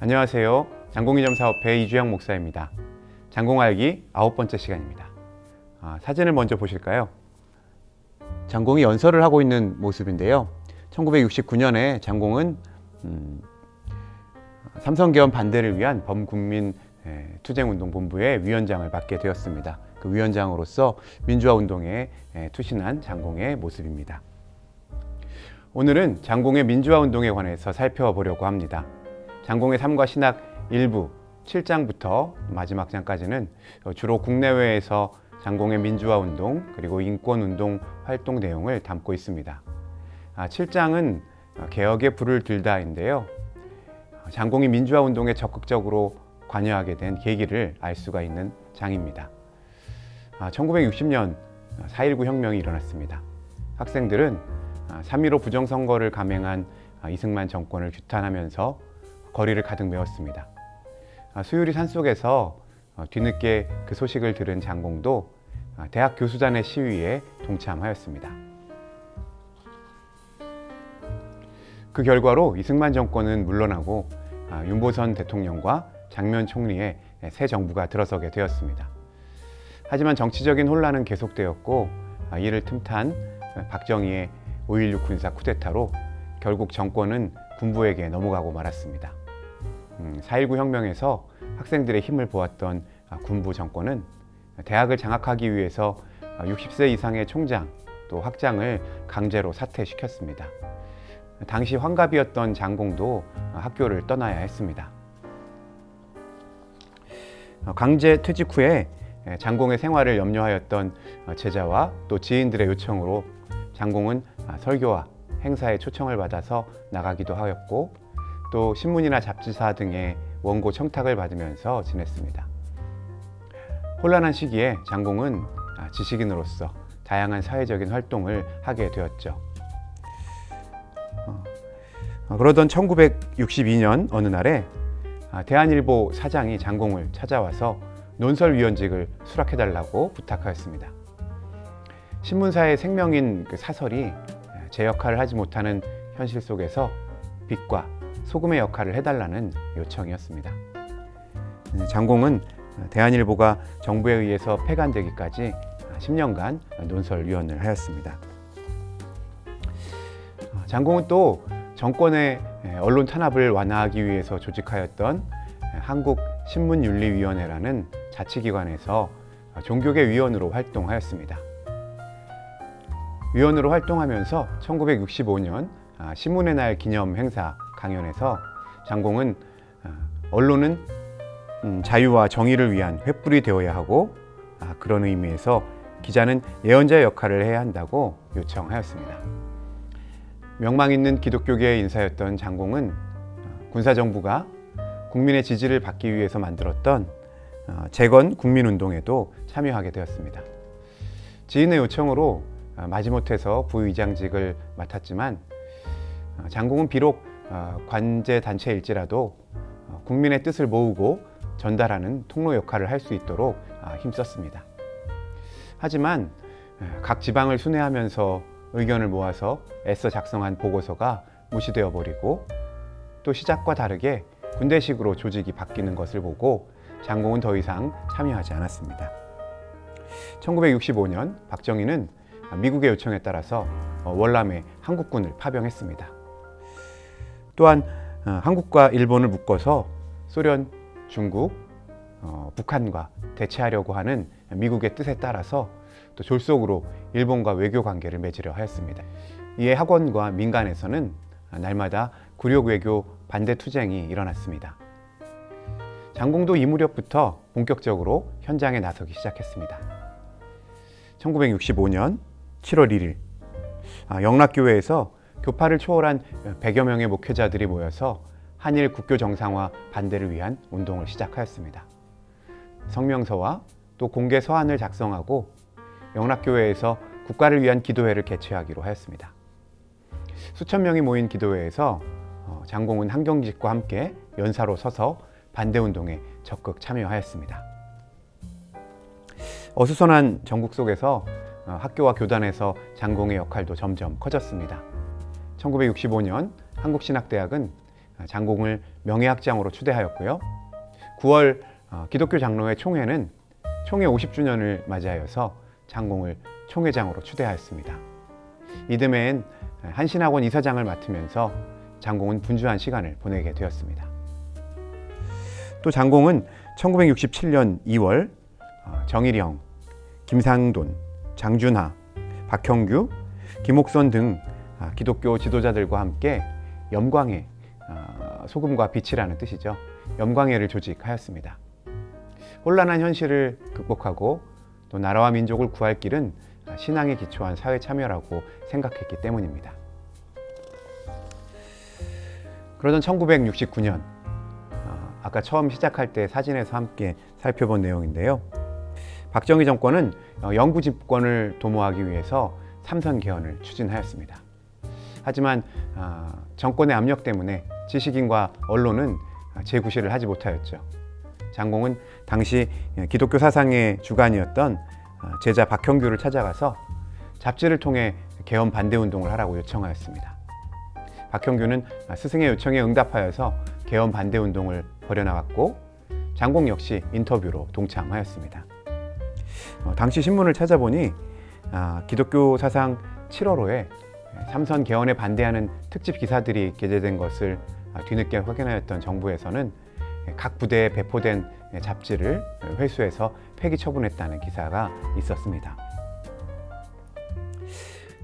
안녕하세요. 장공이점사업회 이주영 목사입니다. 장공 알기 9번째 시간입니다. 사진을 먼저 보실까요? 장공이 연설을 하고 있는 모습인데요. 1969년에 장공은 삼성계엄 반대를 위한 범국민 투쟁운동본부의 위원장을 맡게 되었습니다. 그 위원장으로서 민주화운동에 투신한 장공의 모습입니다. 오늘은 장공의 민주화운동에 관해서 살펴보려고 합니다. 장공의 삶과 신학 일부 7장부터 마지막 장까지는 주로 국내외에서 장공의 민주화운동 그리고 인권운동 활동 내용을 담고 있습니다. 7장은 개혁의 불을 들다인데요. 장공이 민주화운동에 적극적으로 관여하게 된 계기를 알 수가 있는 장입니다. 1960년 4.19 혁명이 일어났습니다. 학생들은 3.15 부정선거를 감행한 이승만 정권을 규탄하면서 거리를 가득 메웠습니다. 수유리 산속에서 뒤늦게 그 소식을 들은 장공도 대학 교수단의 시위에 동참하였습니다. 그 결과로 이승만 정권은 물러나고 윤보선 대통령과 장면 총리의 새 정부가 들어서게 되었습니다. 하지만 정치적인 혼란은 계속되었고 이를 틈탄 박정희의 5.16 군사 쿠데타로 결국 정권은 군부에게 넘어가고 말았습니다. 4.19 혁명에서 학생들의 힘을 보았던 군부 정권은 대학을 장악하기 위해서 60세 이상의 총장 또 학장을 강제로 사퇴시켰습니다. 당시 환갑이었던 장공도 학교를 떠나야 했습니다. 강제 퇴직 후에 장공의 생활을 염려하였던 제자와 또 지인들의 요청으로 장공은 설교와 행사에 초청을 받아서 나가기도 하였고 또 신문이나 잡지사 등의 원고 청탁을 받으면서 지냈습니다. 혼란한 시기에 장공은 지식인으로서 다양한 사회적인 활동을 하게 되었죠. 그러던 1962년 어느 날에 대한일보 사장이 장공을 찾아와서 논설위원직을 수락해달라고 부탁하였습니다. 신문사의 생명인 그 사설이 제 역할을 하지 못하는 현실 속에서 빛과 소금의 역할을 해달라는 요청이었습니다. 장공은 대한일보가 정부에 의해서 폐간되기까지 10년간 논설위원을 하였습니다. 장공은 또 정권의 언론 탄압을 완화하기 위해서 조직하였던 한국신문윤리위원회라는 자치기관에서 종교계 위원으로 활동하였습니다. 위원으로 활동하면서 1965년 신문의 날 기념 행사 강연에서 장공은 언론은 자유와 정의를 위한 횃불이 되어야 하고 그런 의미에서 기자는 예언자의 역할을 해야 한다고 요청하였습니다. 명망 있는 기독교계의 인사였던 장공은 군사정부가 국민의 지지를 받기 위해서 만들었던 재건 국민운동에도 참여하게 되었습니다. 지인의 요청으로 마지못해서 부의장직을 맡았지만 장공은 비록 관제단체일지라도 국민의 뜻을 모으고 전달하는 통로 역할을 할 수 있도록 힘썼습니다. 하지만 각 지방을 순회하면서 의견을 모아서 애써 작성한 보고서가 무시되어 버리고 또 시작과 다르게 군대식으로 조직이 바뀌는 것을 보고 장공은 더 이상 참여하지 않았습니다. 1965년 박정희는 미국의 요청에 따라서 월남에 한국군을 파병했습니다. 또한 한국과 일본을 묶어서 소련, 중국, 북한과 대치하려고 하는 미국의 뜻에 따라서 또 졸속으로 일본과 외교 관계를 맺으려 하였습니다. 이에 학원과 민간에서는 날마다 굴욕 외교 반대 투쟁이 일어났습니다. 장공도 이 무렵부터 본격적으로 현장에 나서기 시작했습니다. 1965년 7월 1일 영락교회에서 교파를 초월한 100여 명의 목회자들이 모여서 한일 국교 정상화 반대를 위한 운동을 시작하였습니다. 성명서와 또 공개 서한을 작성하고 영락교회에서 국가를 위한 기도회를 개최하기로 하였습니다. 수천 명이 모인 기도회에서 장공은 한경직과 함께 연사로 서서 반대운동에 적극 참여하였습니다. 어수선한 전국 속에서 학교와 교단에서 장공의 역할도 점점 커졌습니다. 1965년 한국신학대학은 장공을 명예학장으로 추대하였고요. 9월 기독교 장로회 총회는 총회 50주년을 맞이하여서 장공을 총회장으로 추대하였습니다. 이듬해엔 한신학원 이사장을 맡으면서 장공은 분주한 시간을 보내게 되었습니다. 또 장공은 1967년 2월 정일영, 김상돈, 장준하, 박형규, 김옥선 등 기독교 지도자들과 함께 염광회, 소금과 빛이라는 뜻이죠. 염광회를 조직하였습니다. 혼란한 현실을 극복하고 또 나라와 민족을 구할 길은 신앙에 기초한 사회 참여라고 생각했기 때문입니다. 그러던 1969년, 아까 처음 시작할 때 사진에서 함께 살펴본 내용인데요. 박정희 정권은 영구 집권을 도모하기 위해서 삼선 개헌을 추진하였습니다. 하지만 정권의 압력 때문에 지식인과 언론은 재구시를 하지 못하였죠. 장공은 당시 기독교 사상의 주관이었던 제자 박형규를 찾아가서 잡지를 통해 개헌 반대 운동을 하라고 요청하였습니다. 박형규는 스승의 요청에 응답하여서 개헌 반대 운동을 벌여나갔고 장공 역시 인터뷰로 동참하였습니다. 당시 신문을 찾아보니 기독교 사상 7월호에 삼선 개헌에 반대하는 특집 기사들이 게재된 것을 뒤늦게 확인하였던 정부에서는 각 부대에 배포된 잡지를 회수해서 폐기 처분했다는 기사가 있었습니다.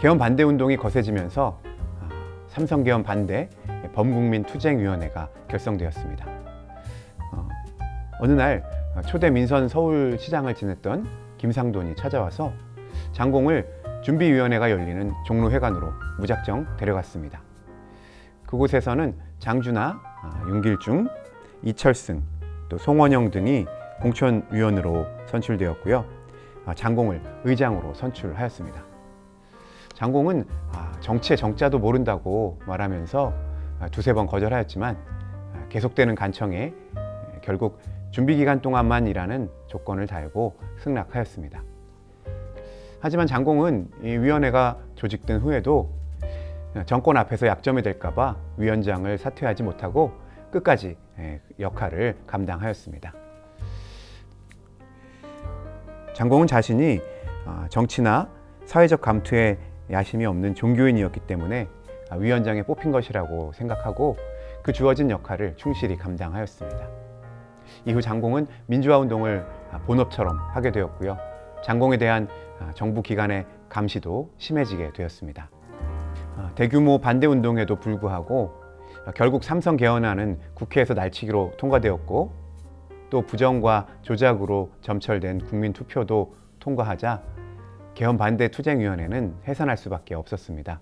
개헌 반대 운동이 거세지면서 삼선 개헌 반대 범국민투쟁위원회가 결성되었습니다. 어느 날 초대 민선 서울시장을 지냈던 김상돈이 찾아와서 장공을 준비위원회가 열리는 종로회관으로 무작정 데려갔습니다. 그곳에서는 장준하, 윤길중, 이철승, 또 송원영 등이 공천위원으로 선출되었고요. 장공을 의장으로 선출하였습니다. 장공은 정치의 정자도 모른다고 말하면서 두세 번 거절하였지만 계속되는 간청에 결국 준비기간 동안만 일하는 조건을 달고 승낙하였습니다. 하지만 장공은 이 위원회가 조직된 후에도 정권 앞에서 약점이 될까봐 위원장을 사퇴하지 못하고 끝까지 역할을 감당하였습니다. 장공은 자신이 정치나 사회적 감투에 야심이 없는 종교인이었기 때문에 위원장에 뽑힌 것이라고 생각하고 그 주어진 역할을 충실히 감당하였습니다. 이후 장공은 민주화 운동을 본업처럼 하게 되었고요. 장공에 대한 정부 기관의 감시도 심해지게 되었습니다. 대규모 반대 운동에도 불구하고 결국 삼선 개헌안은 국회에서 날치기로 통과되었고 또 부정과 조작으로 점철된 국민 투표도 통과하자 개헌 반대 투쟁위원회는 해산할 수밖에 없었습니다.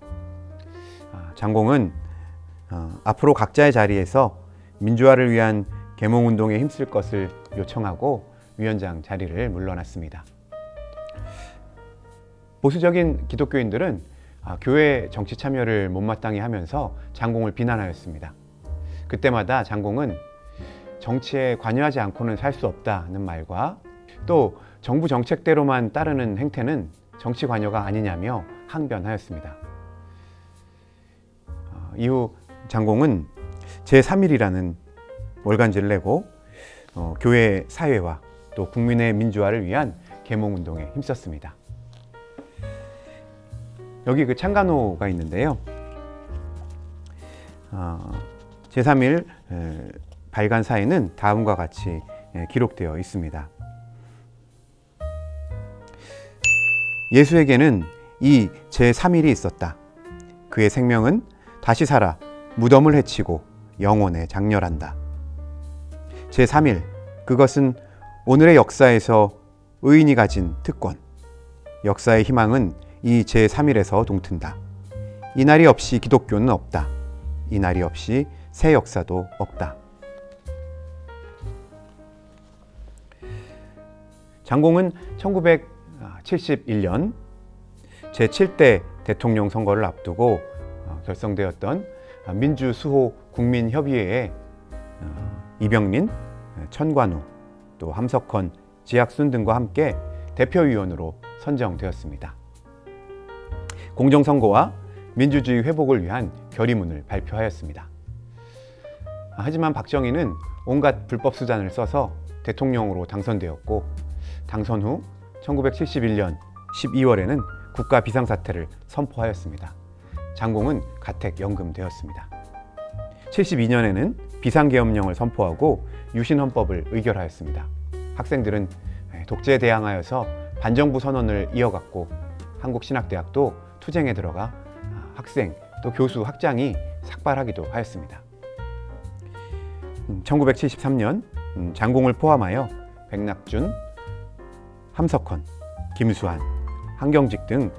장공은 앞으로 각자의 자리에서 민주화를 위한 계몽운동에 힘쓸 것을 요청하고 위원장 자리를 물러났습니다. 보수적인 기독교인들은 교회 정치 참여를 못마땅히 하면서 장공을 비난하였습니다. 그때마다 장공은 정치에 관여하지 않고는 살 수 없다는 말과 또 정부 정책대로만 따르는 행태는 정치 관여가 아니냐며 항변하였습니다. 이후 장공은 제3일이라는 월간지를 내고 교회 사회와 또 국민의 민주화를 위한 계몽운동에 힘썼습니다. 여기 그 창간호가 있는데요. 제3일 발간사에는 다음과 같이 기록되어 있습니다. 예수에게는 이 제3일이 있었다. 그의 생명은 다시 살아 무덤을 헤치고 영혼에 장렬한다. 제3일, 그것은 오늘의 역사에서 의인이 가진 특권, 역사의 희망은 이 제3일에서 동튼다. 이 날이 없이 기독교는 없다. 이 날이 없이 새 역사도 없다. 장공은 1971년 제7대 대통령 선거를 앞두고 결성되었던 민주수호 국민협의회에 이병민, 천관우, 또 함석헌, 지학순 등과 함께 대표위원으로 선정되었습니다. 공정선거와 민주주의 회복을 위한 결의문을 발표하였습니다. 하지만 박정희는 온갖 불법 수단을 써서 대통령으로 당선되었고, 당선 후 1971년 12월에는 국가 비상사태를 선포하였습니다. 장공은 가택 연금되었습니다. 72년에는 비상계엄령을 선포하고 유신헌법을 의결하였습니다. 학생들은 독재에 대항하여서 반정부 선언을 이어갔고, 한국신학대학도 투쟁에 들어가 학생 또 교수 학장이 삭발하기도 하였습니다. 1973년 장공을 포함하여 백낙준, 함석헌, 김수한, 한경직 등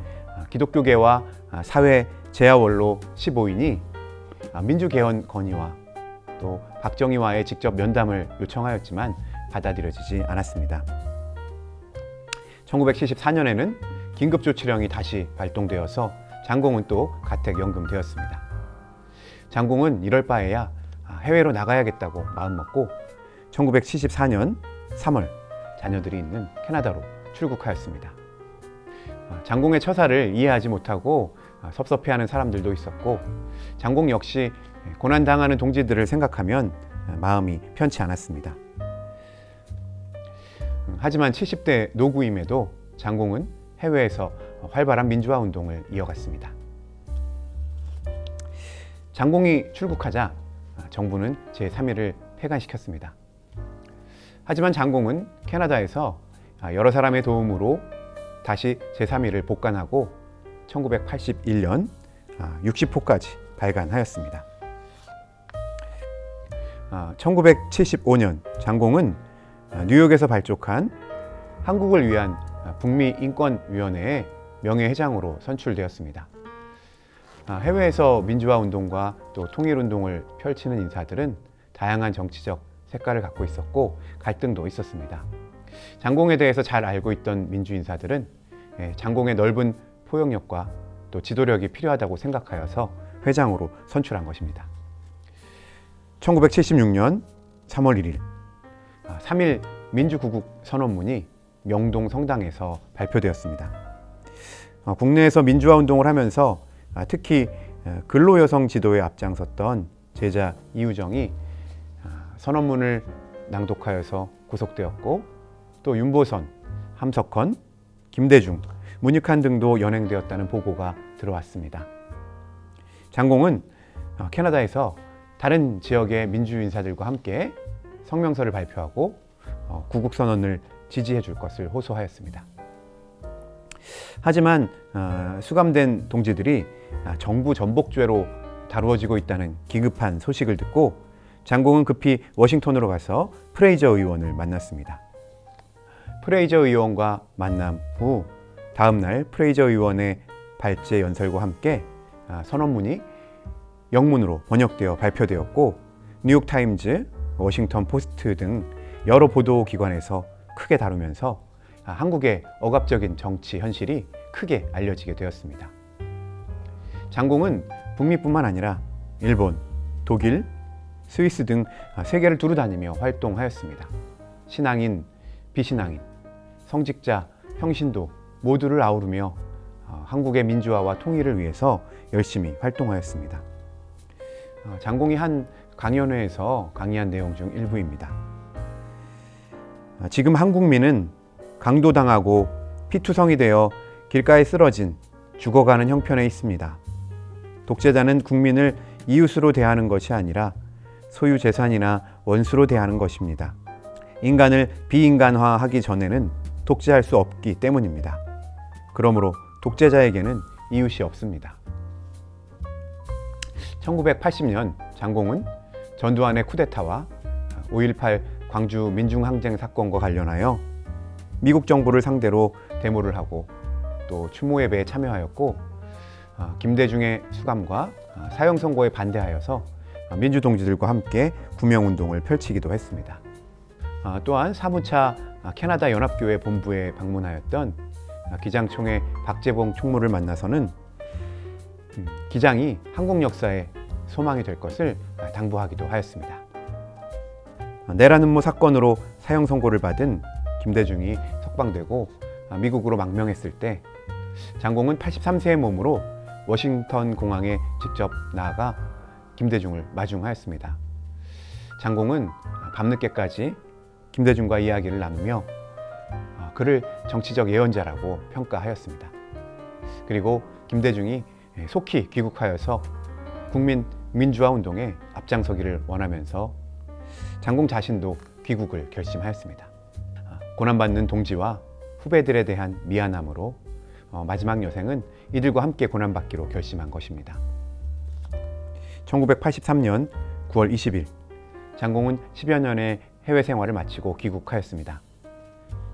기독교계와 사회 재야원로 15인이 민주개헌 건의와 또 박정희와의 직접 면담을 요청하였지만 받아들여지지 않았습니다. 1974년에는 긴급조치령이 다시 발동되어서 장공은 또 가택연금되었습니다. 장공은 이럴 바에야 해외로 나가야겠다고 마음먹고 1974년 3월 자녀들이 있는 캐나다로 출국하였습니다. 장공의 처사를 이해하지 못하고 섭섭해하는 사람들도 있었고, 장공 역시 고난당하는 동지들을 생각하면 마음이 편치 않았습니다. 하지만 70대 노구임에도 장공은 해외에서 활발한 민주화 운동을 이어갔습니다. 장공이 출국하자 정부는 제3위를 폐간시켰습니다. 하지만 장공은 캐나다에서 여러 사람의 도움으로 다시 제3위를 복간하고 1981년 60호까지 발간하였습니다. 1975년 장공은 뉴욕에서 발족한 한국을 위한 북미인권위원회의 명예회장으로 선출되었습니다. 해외에서 민주화 운동과 또 통일운동을 펼치는 인사들은 다양한 정치적 색깔을 갖고 있었고 갈등도 있었습니다. 장공에 대해서 잘 알고 있던 민주인사들은 장공의 넓은 포용력과 또 지도력이 필요하다고 생각하여서 회장으로 선출한 것입니다. 1976년 3월 1일 3.1 민주구국 선언문이 명동 성당에서 발표되었습니다. 국내에서 민주화 운동을 하면서 특히 근로여성 지도에 앞장섰던 제자 이우정이 선언문을 낭독하여서 구속되었고, 또 윤보선, 함석헌, 김대중, 문익환 등도 연행되었다는 보고가 들어왔습니다. 장공은 캐나다에서 다른 지역의 민주인사들과 함께 성명서를 발표하고 구국선언을 지지해 줄 것을 호소하였습니다. 하지만 수감된 동지들이 정부 전복죄로 다루어지고 있다는 기급한 소식을 듣고 장공은 급히 워싱턴으로 가서 프레이저 의원을 만났습니다. 프레이저 의원과 만남 후 다음 날 프레이저 의원의 발제 연설과 함께 선언문이 영문으로 번역되어 발표되었고, 뉴욕타임즈, 워싱턴 포스트 등 여러 보도기관에서 크게 다루면서 한국의 억압적인 정치 현실이 크게 알려지게 되었습니다. 장공은 북미뿐만 아니라 일본, 독일, 스위스 등 세계를 두루 다니며 활동하였습니다. 신앙인, 비신앙인, 성직자, 평신도 모두를 아우르며 한국의 민주화와 통일을 위해서 열심히 활동하였습니다. 장공이 한 강연회에서 강의한 내용 중 일부입니다. 지금 한국민은 강도당하고 피투성이 되어 길가에 쓰러진 죽어가는 형편에 있습니다. 독재자는 국민을 이웃으로 대하는 것이 아니라 소유 재산이나 원수로 대하는 것입니다. 인간을 비인간화하기 전에는 독재할 수 없기 때문입니다. 그러므로 독재자에게는 이웃이 없습니다. 1980년 장공은 전두환의 쿠데타와 5.18 광주 민중항쟁 사건과 관련하여 미국 정부를 상대로 데모를 하고 또 추모 예배에 참여하였고, 김대중의 수감과 사형 선고에 반대하여서 민주동지들과 함께 구명운동을 펼치기도 했습니다. 또한 사무차 캐나다 연합교회 본부에 방문하였던 기장총회 박재봉 총무를 만나서는 기장이 한국 역사의 소망이 될 것을 당부하기도 하였습니다. 내란음모 사건으로 사형 선고를 받은 김대중이 석방되고 미국으로 망명했을 때 장공은 83세의 몸으로 워싱턴 공항에 직접 나아가 김대중을 마중하였습니다. 장공은 밤늦게까지 김대중과 이야기를 나누며 그를 정치적 예언자라고 평가하였습니다. 그리고 김대중이 속히 귀국하여서 국민 민주화 운동에 앞장서기를 원하면서 장공 자신도 귀국을 결심하였습니다. 고난받는 동지와 후배들에 대한 미안함으로 마지막 여생은 이들과 함께 고난받기로 결심한 것입니다. 1983년 9월 20일 장공은 10여 년의 해외 생활을 마치고 귀국하였습니다.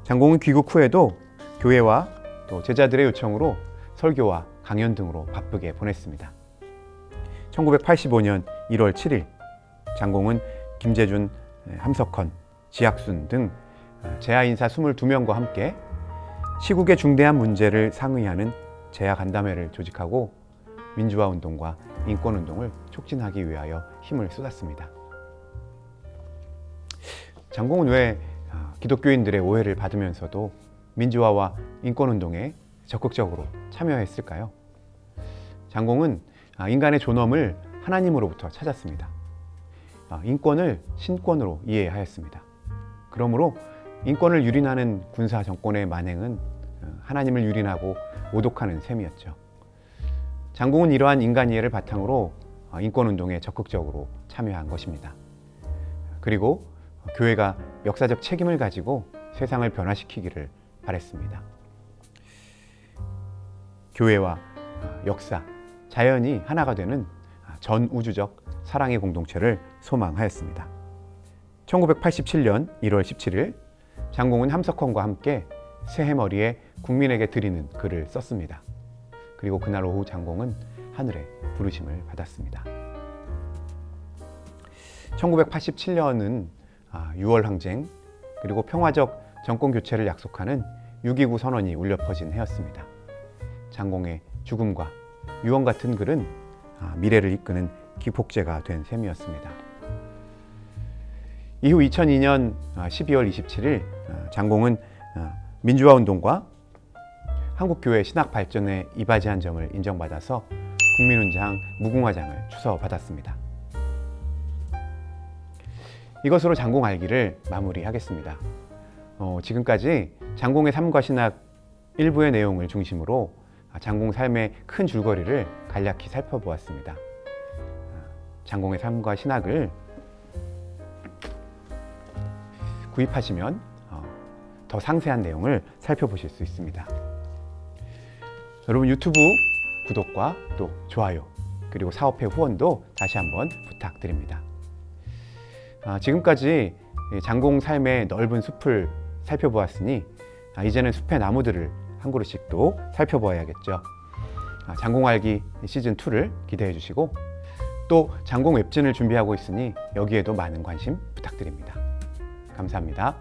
장공은 귀국 후에도 교회와 또 제자들의 요청으로 설교와 강연 등으로 바쁘게 보냈습니다. 1985년 1월 7일 장공은 김재준, 함석헌, 지학순 등 재야 인사 22명과 함께 시국의 중대한 문제를 상의하는 재야 간담회를 조직하고 민주화 운동과 인권 운동을 촉진하기 위하여 힘을 쏟았습니다. 장공은 왜 기독교인들의 오해를 받으면서도 민주화와 인권 운동에 적극적으로 참여했을까요? 장공은 인간의 존엄을 하나님으로부터 찾았습니다. 인권을 신권으로 이해하였습니다. 그러므로 인권을 유린하는 군사 정권의 만행은 하나님을 유린하고 모독하는 셈이었죠. 장공은 이러한 인간 이해를 바탕으로 인권 운동에 적극적으로 참여한 것입니다. 그리고 교회가 역사적 책임을 가지고 세상을 변화시키기를 바랬습니다. 교회와 역사, 자연이 하나가 되는 전우주적 사랑의 공동체를 소망하였습니다. 1987년 1월 17일 장공은 함석헌과 함께 새해머리에 국민에게 드리는 글을 썼습니다. 그리고 그날 오후 장공은 하늘의 부르심을 받았습니다. 1987년은 6월 항쟁 그리고 평화적 정권 교체를 약속하는 6.29 선언이 울려 퍼진 해였습니다. 장공의 죽음과 유언 같은 글은 미래를 이끄는 기폭제가 된 셈이었습니다. 이후 2002년 12월 27일 장공은 민주화 운동과 한국교회 신학 발전에 이바지한 점을 인정받아서 국민훈장 무궁화장을 추서받았습니다. 이것으로 장공 알기를 마무리하겠습니다. 지금까지 장공의 삶과 신학 일부의 내용을 중심으로 장공 삶의 큰 줄거리를 간략히 살펴보았습니다. 장공의 삶과 신학을 구입하시면 더 상세한 내용을 살펴보실 수 있습니다. 여러분 유튜브 구독과 또 좋아요 그리고 사업회 후원도 다시 한번 부탁드립니다. 지금까지 장공 삶의 넓은 숲을 살펴보았으니 이제는 숲의 나무들을 한 그루씩 또 살펴보아야겠죠. 장공 알기 시즌2를 기대해 주시고 또 장공 웹진을 준비하고 있으니 여기에도 많은 관심 부탁드립니다. 감사합니다.